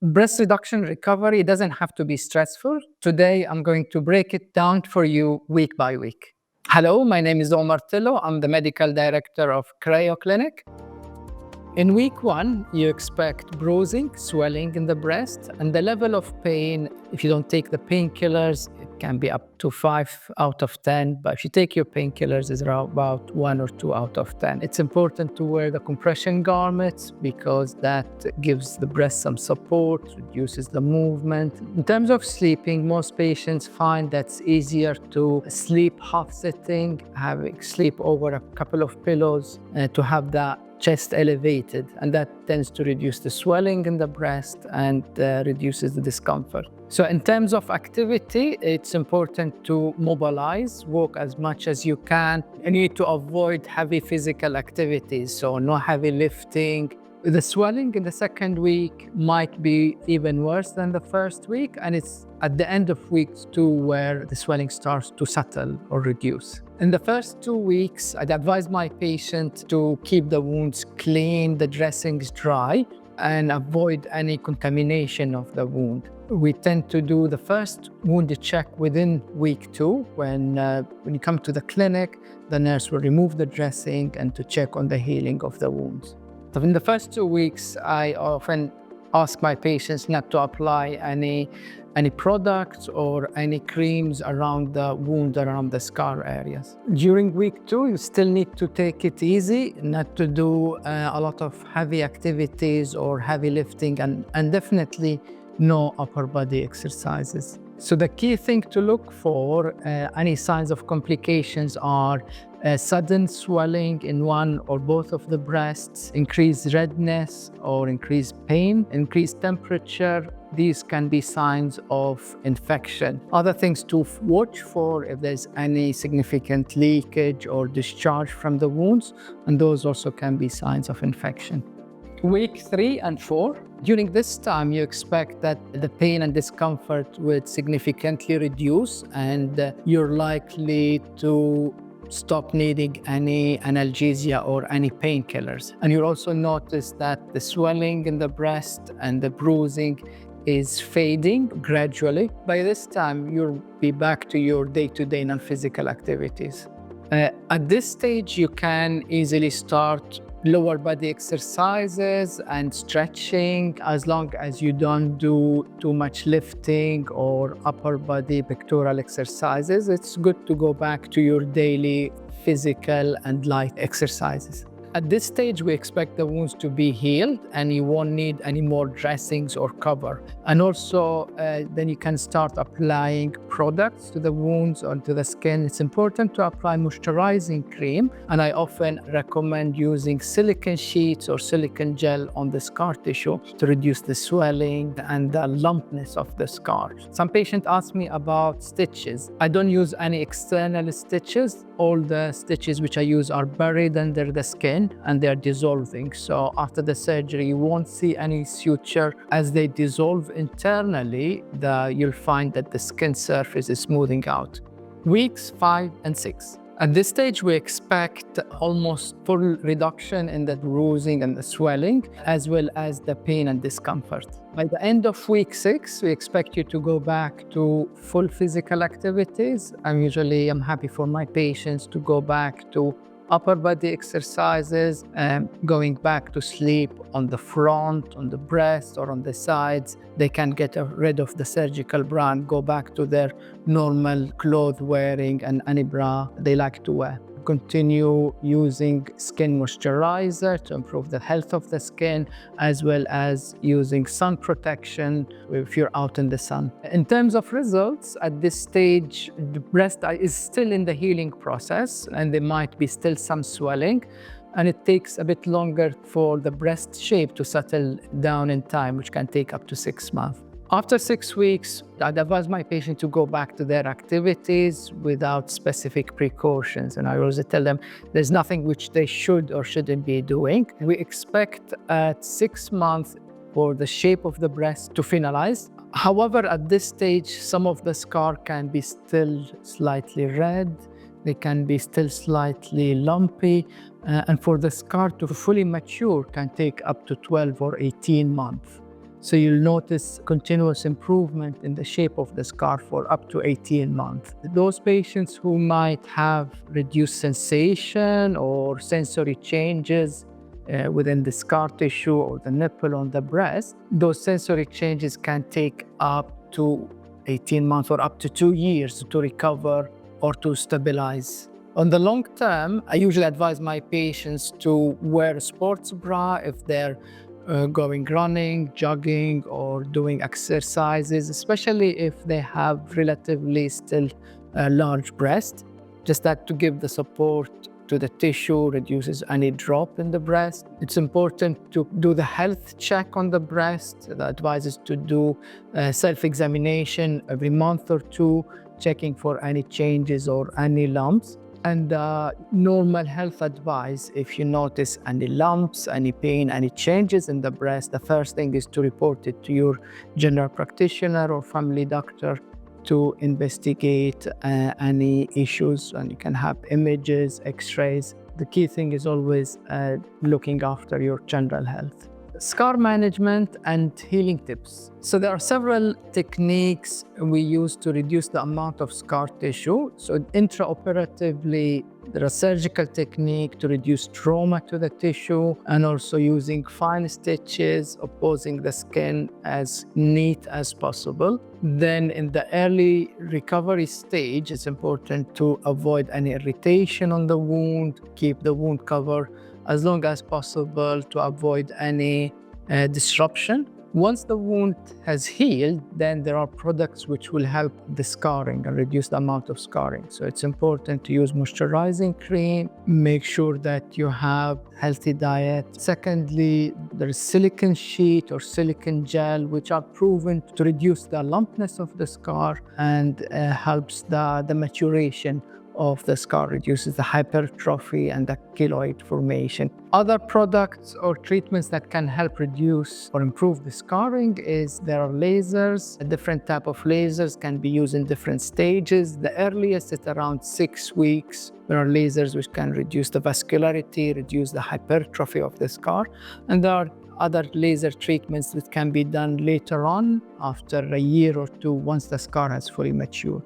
Breast reduction recovery doesn't have to be stressful. Today, I'm going to break it down for you week by week. Hello, my name is Omar Tillo. I'm the medical director of CREO Clinic. In week 1, you expect bruising, swelling in the breast, and the level of pain, if you don't take the painkillers, it can be up to 5 out of 10, but if you take your painkillers, it's around about 1 or 2 out of 10. It's important to wear the compression garments because that gives the breast some support, reduces the movement. In terms of sleeping, most patients find that's easier to sleep half sitting, having sleep over a couple of pillows, to have that chest elevated, and that tends to reduce the swelling in the breast and reduces the discomfort. So in terms of activity, it's important to mobilize, walk as much as you can. You need to avoid heavy physical activities, so no heavy lifting. The swelling in the second week might be even worse than the first week, and it's at the end of week 2 where the swelling starts to settle or reduce. In the first 2 weeks, I'd advise my patient to keep the wounds clean, the dressings dry, and avoid any contamination of the wound. We tend to do the first wound check within week 2. When you come to the clinic, the nurse will remove the dressing and to check on the healing of the wounds. So in the first 2 weeks, I often ask my patients not to apply any products or any creams around the wound, around the scar areas. During week 2, you still need to take it easy, not to do a lot of heavy activities or heavy lifting, and definitely no upper body exercises. So the key thing to look for, any signs of complications are sudden swelling in one or both of the breasts, increased redness or increased pain, increased temperature. These can be signs of infection. Other things to watch for if there's any significant leakage or discharge from the wounds, and those also can be signs of infection. Week 3 and 4, during this time, you expect that the pain and discomfort would significantly reduce, and you're likely to stop needing any analgesia or any painkillers. And you'll also notice that the swelling in the breast and the bruising is fading gradually. By this time, you'll be back to your day-to-day non-physical activities. At this stage, you can easily start lower body exercises and stretching, as long as you don't do too much lifting or upper body pectoral exercises. It's good to go back to your daily physical and light exercises. At this stage, we expect the wounds to be healed and you won't need any more dressings or cover. And also, then you can start applying products to the wounds or to the skin. It's important to apply moisturizing cream, and I often recommend using silicone sheets or silicone gel on the scar tissue to reduce the swelling and the lumpness of the scar. Some patients ask me about stitches. I don't use any external stitches. All the stitches which I use are buried under the skin and they're dissolving. So after the surgery, you won't see any suture. As they dissolve internally, you'll find that the skin surface is smoothing out. Weeks 5 and 6. At this stage, we expect almost full reduction in the bruising and the swelling, as well as the pain and discomfort. By the end of week 6, we expect you to go back to full physical activities. I'm happy for my patients to go back to upper body exercises, going back to sleep on the front, on the breast, or on the sides. They can get rid of the surgical bra and go back to their normal clothes wearing and any bra they like to wear. Continue using skin moisturizer to improve the health of the skin, as well as using sun protection if you're out in the sun. In terms of results, at this stage, the breast is still in the healing process and there might be still some swelling, and it takes a bit longer for the breast shape to settle down in time, which can take up to 6 months. After 6 weeks, I'd advise my patient to go back to their activities without specific precautions. And I always tell them there's nothing which they should or shouldn't be doing. We expect at 6 months for the shape of the breast to finalize. However, at this stage, some of the scar can be still slightly red. They can be still slightly lumpy. And for the scar to fully mature can take up to 12 or 18 months. So you'll notice continuous improvement in the shape of the scar for up to 18 months. Those patients who might have reduced sensation or sensory changes within the scar tissue or the nipple on the breast, those sensory changes can take up to 18 months or up to 2 years to recover or to stabilize. On the long term, I usually advise my patients to wear a sports bra if they're going running, jogging, or doing exercises, especially if they have relatively still large breast. Just that to give the support to the tissue, reduces any drop in the breast. It's important to do the health check on the breast. The advice is to do self-examination every month or two, checking for any changes or any lumps. And normal health advice, if you notice any lumps, any pain, any changes in the breast, the first thing is to report it to your general practitioner or family doctor to investigate any issues. And you can have images, x-rays. The key thing is always looking after your general health. Scar management and healing tips. So there are several techniques we use to reduce the amount of scar tissue. So intraoperatively, there are surgical techniques to reduce trauma to the tissue, and also using fine stitches, opposing the skin as neat as possible. Then in the early recovery stage, it's important to avoid any irritation on the wound, keep the wound cover as long as possible to avoid any disruption. Once the wound has healed, then there are products which will help the scarring and reduce the amount of scarring. So it's important to use moisturizing cream, make sure that you have healthy diet. Secondly, there's silicone sheet or silicone gel, which are proven to reduce the lumpness of the scar and helps the maturation of the scar, reduces the hypertrophy and the keloid formation. Other products or treatments that can help reduce or improve the scarring is there are lasers. A different type of lasers can be used in different stages. The earliest is around 6 weeks. There are lasers which can reduce the vascularity, reduce the hypertrophy of the scar. And there are other laser treatments that can be done later on after a year or two once the scar has fully matured.